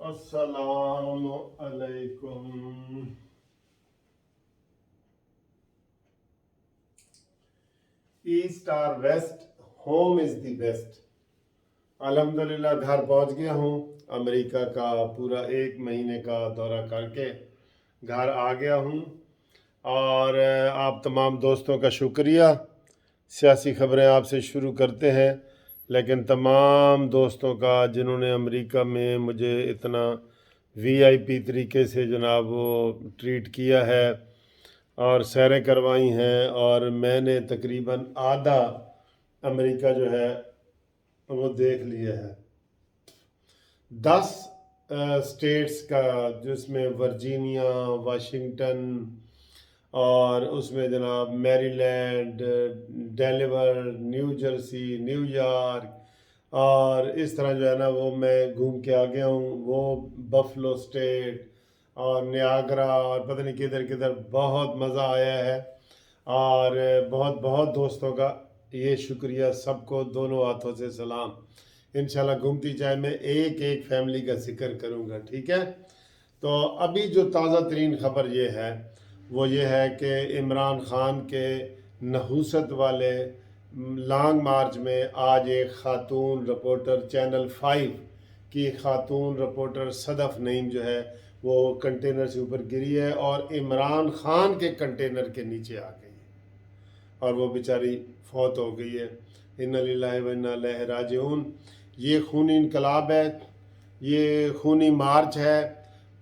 السلام علیکم۔ ایسٹ اور west, home is the best. الحمدللہ گھر پہنچ گیا ہوں۔ امریکہ کا پورا 1 مہینے کا دورہ کر کے گھر آ گیا ہوں، اور آپ تمام دوستوں کا شکریہ۔ سیاسی خبریں آپ سے شروع کرتے ہیں، لیکن تمام دوستوں کا جنہوں نے امریکہ میں مجھے اتنا VIP طریقے سے جناب وہ ٹریٹ کیا ہے اور سیریں کروائی ہیں، اور میں نے تقریباً آدھا امریکہ جو ہے وہ دیکھ لیا ہے۔ 10 اسٹیٹس کا، جس میں ورجینیا، واشنگٹن، اور اس میں جناب Maryland, Delaware, New Jersey, New York, اور اس طرح جو ہے نا وہ میں گھوم کے آ گیا ہوں۔ وہ بفلو اسٹیٹ اور نیاگرا اور پتہ نہیں کدھر کدھر، بہت مزہ آیا ہے، اور بہت بہت دوستوں کا یہ شکریہ، سب کو دونوں ہاتھوں سے سلام۔ انشاءاللہ گھومتی جائے میں ایک ایک فیملی کا ذکر کروں گا، ٹھیک ہے؟ تو ابھی جو تازہ ترین خبر یہ ہے وہ یہ ہے کہ عمران خان کے نحوست والے لانگ مارچ میں آج ایک خاتون رپورٹر، چینل 5 کی خاتون رپورٹر صدف نعیم جو ہے وہ کنٹینر سے اوپر گری ہے اور عمران خان کے کنٹینر کے نیچے آ گئی ہے، اور وہ بیچاری فوت ہو گئی ہے۔ انا للہ و انا الیہ راجعون۔ یہ خونی انقلاب ہے، یہ خونی مارچ ہے،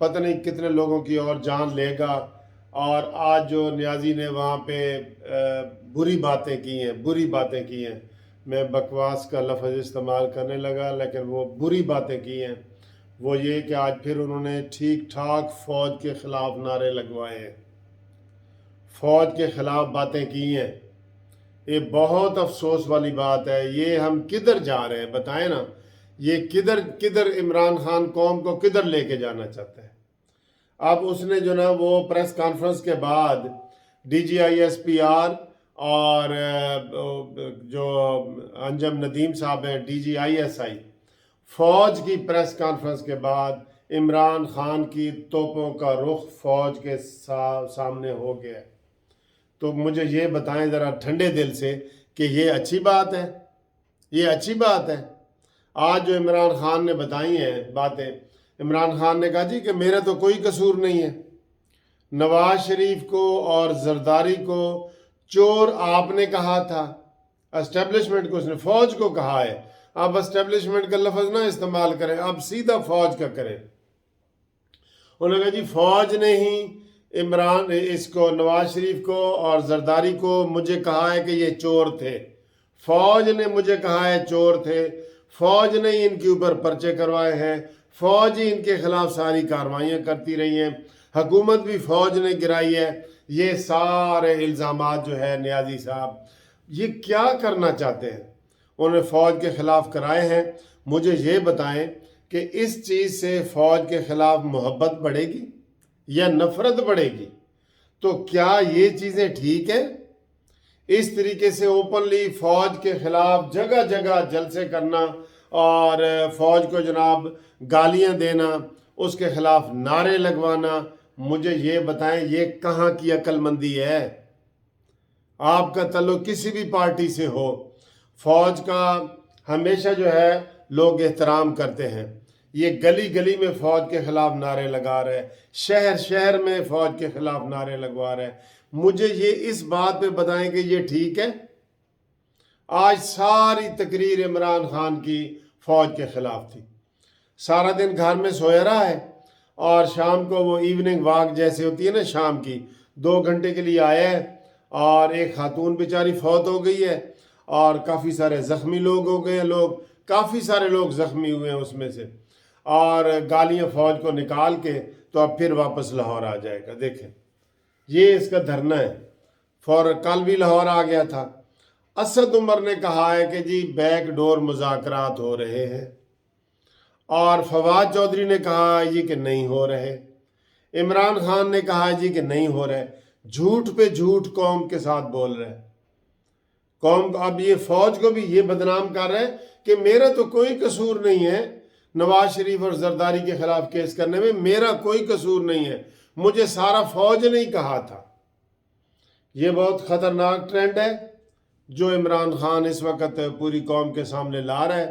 پتہ نہیں کتنے لوگوں کی اور جان لے گا۔ اور آج جو نیازی نے وہاں پہ بری باتیں کی ہیں، میں بکواس کا لفظ استعمال کرنے لگا، لیکن وہ بری باتیں کی ہیں، وہ یہ کہ آج پھر انہوں نے ٹھیک ٹھاک فوج کے خلاف نعرے لگوائے ہیں، فوج کے خلاف باتیں کی ہیں۔ یہ بہت افسوس والی بات ہے۔ یہ ہم کدھر جا رہے ہیں بتائیں نا؟ یہ کدھر عمران خان قوم کو کدھر لے کے جانا چاہتا ہے؟ اب اس نے جو نا وہ پریس کانفرنس کے بعد DGISPR اور جو انجم ندیم صاحب ہیں DGISI، فوج کی پریس کانفرنس کے بعد عمران خان کی توپوں کا رخ فوج کے سامنے ہو گیا۔ تو مجھے یہ بتائیں ذرا ٹھنڈے دل سے کہ یہ اچھی بات ہے؟ یہ اچھی بات ہے؟ آج جو عمران خان نے بتائی ہیں باتیں، عمران خان نے کہا جی کہ میرا تو کوئی قصور نہیں ہے، نواز شریف کو اور زرداری کو چور آپ نے کہا تھا، اسٹیبلشمنٹ کو، اس نے فوج کو کہا ہے۔ اب اسٹیبلشمنٹ کا لفظ نہ استعمال کریں، اب سیدھا فوج کا کریں۔ انہوں نے کہا جی فوج نے ہی اس کو نواز شریف کو اور زرداری کو مجھے کہا ہے کہ یہ چور تھے، فوج نے مجھے کہا ہے چور تھے، فوج نے ان کے اوپر پرچے کروائے ہیں، فوج ہی ان کے خلاف ساری کارروائیاں کرتی رہی ہیں، حکومت بھی فوج نے گرائی ہے۔ یہ سارے الزامات جو ہے نیازی صاحب یہ کیا کرنا چاہتے ہیں؟ انہوں نے فوج کے خلاف کرائے ہیں۔ مجھے یہ بتائیں کہ اس چیز سے فوج کے خلاف محبت بڑھے گی یا نفرت بڑھے گی؟ تو کیا یہ چیزیں ٹھیک ہیں؟ اس طریقے سے اوپنلی فوج کے خلاف جگہ جگہ جلسے کرنا اور فوج کو جناب گالیاں دینا، اس کے خلاف نعرے لگوانا، مجھے یہ بتائیں یہ کہاں کی عقل مندی ہے؟ آپ کا تعلق کسی بھی پارٹی سے ہو، فوج کا ہمیشہ جو ہے لوگ احترام کرتے ہیں۔ یہ گلی گلی میں فوج کے خلاف نعرے لگا رہے، شہر شہر میں فوج کے خلاف نعرے لگوا رہے۔ مجھے یہ اس بات پہ بتائیں کہ یہ ٹھیک ہے؟ آج ساری تقریر عمران خان کی فوج کے خلاف تھی، سارا دن گھر میں سویا رہا ہے، اور شام کو وہ ایوننگ واک جیسے ہوتی ہے نا شام کی، 2 گھنٹے کے لیے آیا ہے، اور ایک خاتون بیچاری فوت ہو گئی ہے، اور کافی سارے زخمی لوگ ہو گئے ہیں، کافی سارے لوگ زخمی ہوئے ہیں اس میں سے، اور گالیاں فوج کو نکال کے تو اب پھر واپس لاہور آ جائے گا۔ دیکھیں یہ اس کا دھرنا ہے۔ کل بھی لاہور آ گیا تھا۔ اسد عمر نے کہا ہے کہ جی بیک ڈور مذاکرات ہو رہے ہیں، اور فواد چودھری نے کہا جی کہ نہیں ہو رہے، عمران خان نے کہا جی کہ نہیں ہو رہے۔ جھوٹ پہ جھوٹ قوم کے ساتھ بول رہے، قوم کو اب یہ فوج کو بھی یہ بدنام کر رہے کہ میرا تو کوئی قصور نہیں ہے، نواز شریف اور زرداری کے خلاف کیس کرنے میں میرا کوئی قصور نہیں ہے، مجھے سارا فوج نے ہی کہا تھا۔ یہ بہت خطرناک ٹرینڈ ہے جو عمران خان اس وقت پوری قوم کے سامنے لا رہا ہے۔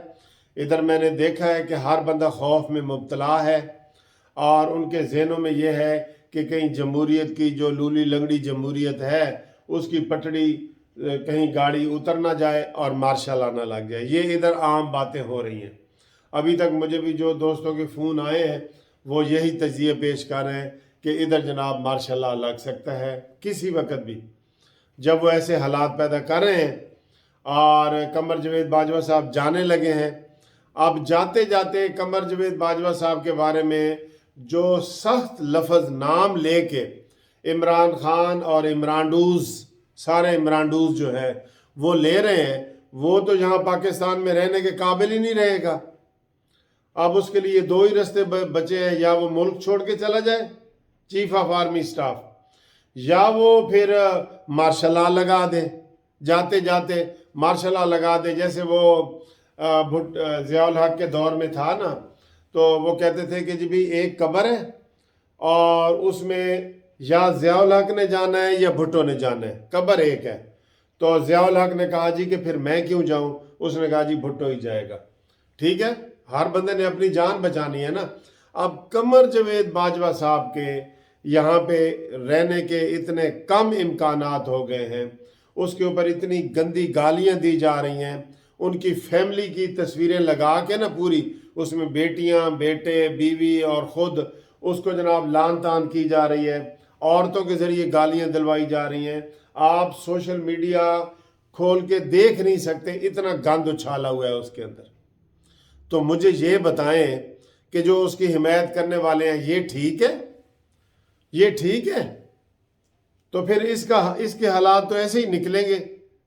ادھر میں نے دیکھا ہے کہ ہر بندہ خوف میں مبتلا ہے، اور ان کے ذہنوں میں یہ ہے کہ کہیں جمہوریت کی جو لولی لنگڑی جمہوریت ہے اس کی پٹڑی کہیں گاڑی اتر نہ جائے اور مارشل آنا لگ جائے۔ یہ ادھر عام باتیں ہو رہی ہیں۔ ابھی تک مجھے بھی جو دوستوں کے فون آئے ہیں وہ یہی تجزیہ پیش کر رہے ہیں کہ ادھر جناب مارشل لا لگ سکتا ہے کسی وقت بھی، جب وہ ایسے حالات پیدا کر رہے ہیں۔ اور قمر جاوید باجوہ صاحب جانے لگے ہیں۔ اب جاتے جاتے قمر جاوید باجوہ صاحب کے بارے میں جو سخت لفظ نام لے کے عمران خان اور عمرانڈوز، سارے عمرانڈوز جو ہے وہ لے رہے ہیں، وہ تو یہاں پاکستان میں رہنے کے قابل ہی نہیں رہے گا۔ اب اس کے لیے دو ہی رستے بچے ہیں، یا وہ ملک چھوڑ کے چلا جائے چیف آف آرمی سٹاف، یا وہ پھر مارشل لا لگا دے، جاتے جاتے مارشل لا لگا دے، جیسے وہ ضیاء الحق کے دور میں تھا نا، تو وہ کہتے تھے کہ جی بھی ایک قبر ہے اور اس میں یا ضیاء الحق نے جانا ہے یا بھٹو نے جانا ہے، قبر ایک ہے۔ تو ضیاء الحق نے کہا جی کہ پھر میں کیوں جاؤں، اس نے کہا جی بھٹو ہی جائے گا۔ ٹھیک ہے، ہر بندے نے اپنی جان بچانی ہے نا۔ اب قمر جاوید باجوہ صاحب کے یہاں پہ رہنے کے اتنے کم امکانات ہو گئے ہیں، اس کے اوپر اتنی گندی گالیاں دی جا رہی ہیں، ان کی فیملی کی تصویریں لگا کے نا پوری، اس میں بیٹیاں، بیٹے، بیوی اور خود اس کو جناب لان تان کی جا رہی ہے، عورتوں کے ذریعے گالیاں دلوائی جا رہی ہیں۔ آپ سوشل میڈیا کھول کے دیکھ نہیں سکتے، اتنا گند اچھالا ہوا ہے اس کے اندر۔ تو مجھے یہ بتائیں کہ جو اس کی حمایت کرنے والے ہیں، یہ ٹھیک ہے؟ یہ ٹھیک ہے؟ تو پھر اس کے حالات تو ایسے ہی نکلیں گے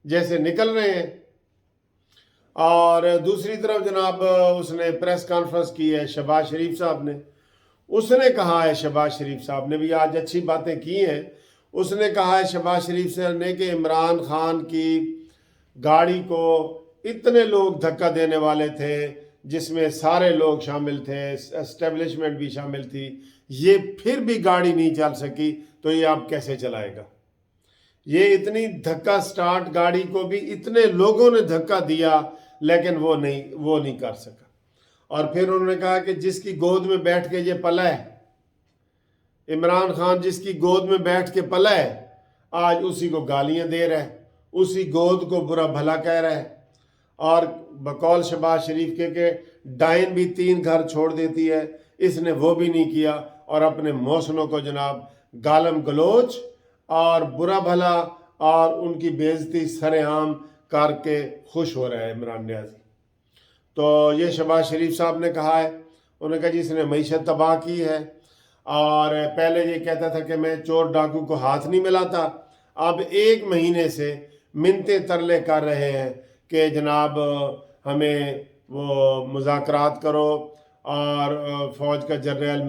جیسے نکل رہے ہیں۔ اور دوسری طرف جناب اس نے پریس کانفرنس کی ہے شہباز شریف صاحب نے، اس نے کہا ہے، شہباز شریف صاحب نے بھی آج اچھی باتیں کی ہیں۔ اس نے کہا ہے شہباز شریف صاحب نے کہ عمران خان کی گاڑی کو اتنے لوگ دھکا دینے والے تھے، جس میں سارے لوگ شامل تھے، اسٹیبلشمنٹ بھی شامل تھی، یہ پھر بھی گاڑی نہیں چل سکی، تو یہ اب کیسے چلائے گا؟ یہ اتنی دھکا سٹارٹ گاڑی کو بھی اتنے لوگوں نے دھکا دیا، لیکن وہ نہیں کر سکا۔ اور پھر انہوں نے کہا کہ جس کی گود میں بیٹھ کے یہ پلا ہے، عمران خان جس کی گود میں بیٹھ کے پلا ہے، آج اسی کو گالیاں دے رہا ہے، اسی گود کو برا بھلا کہہ رہا ہے۔ اور بقول شہباز شریف کے کہ ڈائن بھی 3 گھر چھوڑ دیتی ہے، اس نے وہ بھی نہیں کیا، اور اپنے محسنوں کو جناب گالم گلوچ اور برا بھلا اور ان کی بے عزتی سر عام کر کے خوش ہو رہا ہے عمران نیازی۔ تو یہ شہباز شریف صاحب نے کہا ہے، انہوں نے کہا جی اس نے معیشت تباہ کی ہے، اور پہلے یہ کہتا تھا کہ میں چور ڈاکو کو ہاتھ نہیں ملاتا، اب 1 مہینے سے منتیں ترلے کر رہے ہیں کہ جناب ہمیں وہ مذاکرات کرو، اور فوج کا جنرل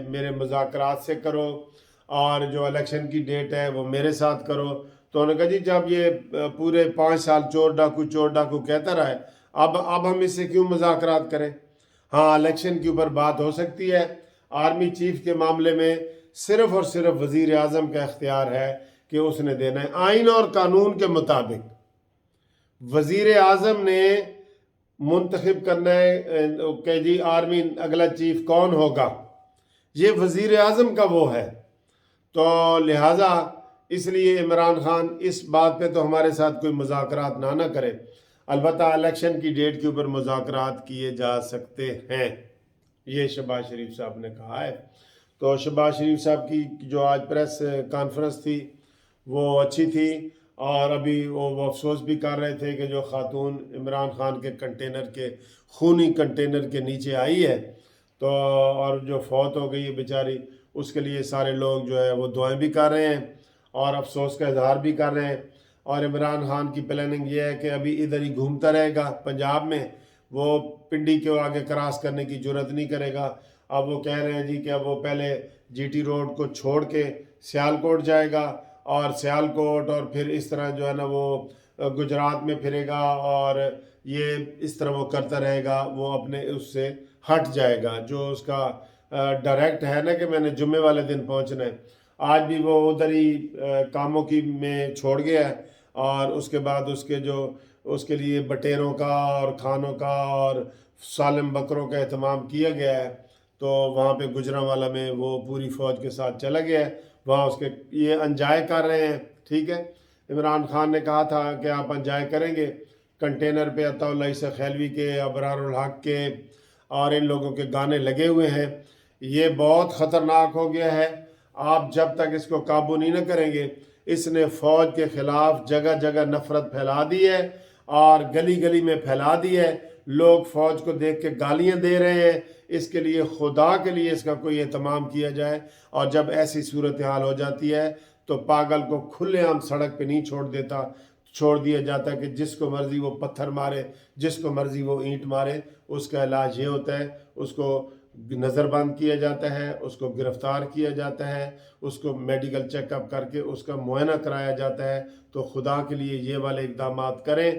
میرے مذاکرات سے کرو، اور جو الیکشن کی ڈیٹ ہے وہ میرے ساتھ کرو۔ تو انہوں نے کہا جی جب یہ پورے 5 سال چور ڈاکو کہتا رہا ہے، اب ہم اس سے کیوں مذاکرات کریں؟ ہاں، الیکشن کے اوپر بات ہو سکتی ہے۔ آرمی چیف کے معاملے میں صرف اور صرف وزیر اعظم کا اختیار ہے کہ اس نے دینا ہے، آئین اور قانون کے مطابق وزیر اعظم نے منتخب کرنا ہے کہ جی آرمی اگلا چیف کون ہوگا، یہ وزیر اعظم کا وہ ہے۔ تو لہٰذا اس لیے عمران خان اس بات پہ تو ہمارے ساتھ کوئی مذاکرات نہ کرے، البتہ الیکشن کی ڈیٹ کے اوپر مذاکرات کیے جا سکتے ہیں، یہ شہباز شریف صاحب نے کہا ہے۔ تو شہباز شریف صاحب کی جو آج پریس کانفرنس تھی وہ اچھی تھی، اور ابھی وہ افسوس بھی کر رہے تھے کہ جو خاتون عمران خان کے خونی کنٹینر کے نیچے آئی ہے، تو اور جو فوت ہو گئی ہے بیچاری، اس کے لیے سارے لوگ جو ہے وہ دعائیں بھی کر رہے ہیں اور افسوس کا اظہار بھی کر رہے ہیں۔ اور عمران خان کی پلاننگ یہ ہے کہ ابھی ادھر ہی گھومتا رہے گا پنجاب میں، وہ پنڈی کے آگے کراس کرنے کی جرت نہیں کرے گا۔ اب وہ کہہ رہے ہیں جی کہ اب وہ پہلے جی ٹی روڈ کو چھوڑ کے سیالکوٹ جائے گا، اور سیالکوٹ اور پھر اس طرح جو ہے نا وہ گجرات میں پھرے گا، اور یہ اس طرح وہ کرتا رہے گا، وہ اپنے اس سے ہٹ جائے گا. جو اس کا ڈائریکٹ ہے نا کہ میں نے جمعے والے دن پہنچنا ہے، آج بھی وہ ادھر ہی کاموں کی میں چھوڑ گیا ہے، اور اس کے بعد اس کے لیے بٹیروں کا اور کھانوں کا اور سالم بکروں کا اہتمام کیا گیا ہے. تو وہاں پہ گجرانوالہ میں وہ پوری فوج کے ساتھ چلا گیا ہے، وہاں اس کے یہ انجوائے کر رہے ہیں. ٹھیک ہے، عمران خان نے کہا تھا کہ آپ انجوائے کریں گے. کنٹینر پہ عطا اللہ عیسیٰ خیلوی کے، ابرار الحق کے اور ان لوگوں کے گانے لگے ہوئے ہیں. یہ بہت خطرناک ہو گیا ہے. آپ جب تک اس کو قابو نہیں نہ کریں گے، اس نے فوج کے خلاف جگہ جگہ نفرت پھیلا دی ہے اور گلی گلی میں پھیلا دی ہے. لوگ فوج کو دیکھ کے گالیاں دے رہے ہیں. اس کے لیے خدا کے لیے اس کا کوئی اہتمام کیا جائے. اور جب ایسی صورتحال ہو جاتی ہے تو پاگل کو کھلے عام سڑک پہ نہیں چھوڑ دیا جاتا کہ جس کو مرضی وہ پتھر مارے، جس کو مرضی وہ اینٹ مارے. اس کا علاج یہ ہوتا ہے، اس کو نظر بند کیا جاتا ہے، اس کو گرفتار کیا جاتا ہے، اس کو میڈیکل چیک اپ کر کے اس کا معائنہ کرایا جاتا ہے. تو خدا کے لیے یہ والے اقدامات کریں.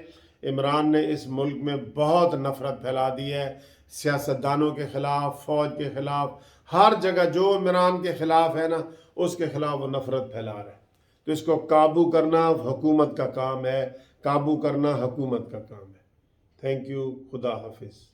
عمران نے اس ملک میں بہت نفرت پھیلا دی ہے، سیاستدانوں کے خلاف، فوج کے خلاف، ہر جگہ جو عمران کے خلاف ہے نا، اس کے خلاف وہ نفرت پھیلا رہا ہے. تو اس کو قابو کرنا حکومت کا کام ہے، قابو کرنا حکومت کا کام ہے. Thank you. خدا حافظ.